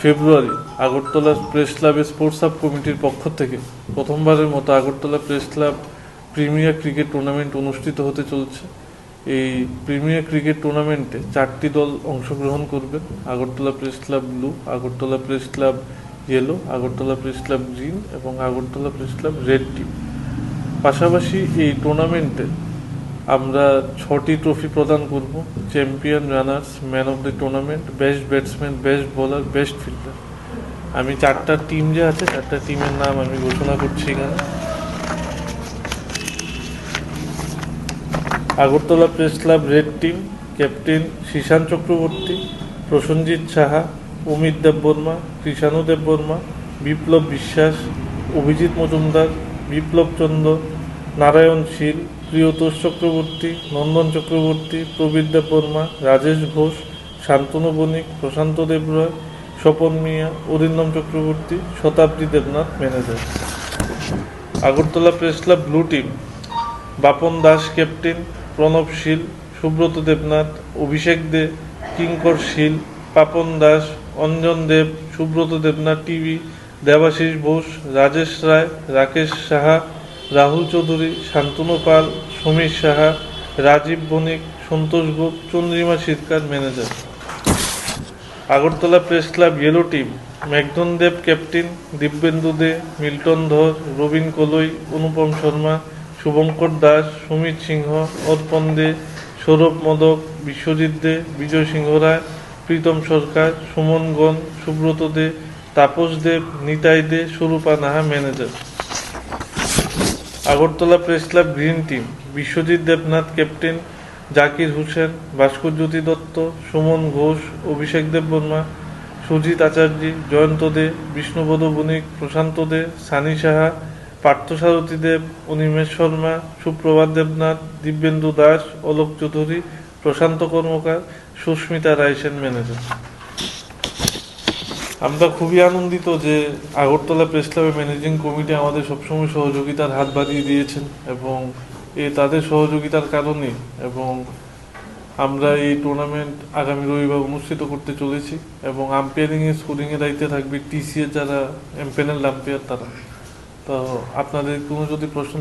ফেব্রুয়ারি Agartala press ক্লাবের sports sub কমিটির পক্ষ থেকে প্রথমবারের মতো Agartala press club premier cricket tournament অনুষ্ঠিত হতে চলছে। এই প্রিমিয়ার ক্রিকেট টুর্নামেন্টে 4টি দল অংশগ্রহণ করবে: Agartala press club blue, Agartala press club yellow, Agartala press club green এবং Agartala press club red team. পাশাপাশি এই টুর্নামেন্টে আমরা 6টি ট্রফি প্রদান করব: champion, runners, man of the tournament, best batsman, best bowler, best fielder. আমি 4টা টিম যে আছে 4টা টিমের নাম আমি ঘোষণা করছি এখানে। Agartala press club red team, captain Shishan Chakraborty, Prasenjit Saha, Amit Debbarma, Krishanu Debbarma, Biplab Biswas, Abhijit Majumdar, বিপ্লব চন্দ্র, নারায়ণ শীল, প্রিয়তোষ চক্রবর্তী, নন্দন চক্রবর্তী, প্রবীর দেববর্মা, রাজেশ ঘোষ, শান্তনু বণিক, প্রশান্ত দেবরয়, স্বপন মিয়া, Arindam Chakraborty, Shatabdi Debnath manager. Agartala press club blue team, Bapan Das captain, Pranab Shil, Subrata Debnath, Abhishek De, Kinkar Shil, Papan Das, Anjan Dev, Subrata Debnath TV, Debashis Bose, Rajesh Roy, Rakesh Saha, Rahul Chowdhury, Shantanu Pal, Samir Saha, Rajib Banik, Santosh Gope, Chandrima Sircar manager. Agartala press club yellow team, Meghdhan Dev captain, Dibyendu De, Milton Dhar, Rabin কলই, অনুপম শর্মা, শুভঙ্কর দাস, সুমিত সিংহ, অর্পণ দে, সৌরভ মদক, বিশ্বজিৎ দে, বিজয় সিংহ রায়, Pritam Sarkar, Suman Gon, Subrata De, Tapas Dev, Nitai De, Swarupa Naha manager. Agartala press club green team, Biswajit Debnath captain, Zakir Hossain, Bhaskarjyoti Dutta, Suman Ghosh, Abhishek Debbarma, Sujit Acharya, Jayanta De, Bishnupada Banik, Prashanta De, Sunny Saha, Parthasarathi Dev, Animesh Sharma, Suprabhat Debnath, Dibyendu Das, Alok Chowdhury, Prashanta Karmakar, Susmita Raisen manager. আমরা খুবই আনন্দিত যে আগরতলা প্রেস ক্লাবের ম্যানেজিং কমিটি আমাদের সবসময় সহযোগিতার হাত বাড়িয়ে দিয়েছেন এবং তাদের সহযোগিতার কারণে এবং আমরা এই টুর্নামেন্ট আগামী রবিবার অনুষ্ঠিত করতে চলেছি এবং আম্পায়ারিংয়ে স্কোরিংয়ের দায়িত্বে থাকবে টিসিএর যারা এমপ্যানেল আম্পায়ার তারা। তো আপনাদের কোনো যদি প্রশ্ন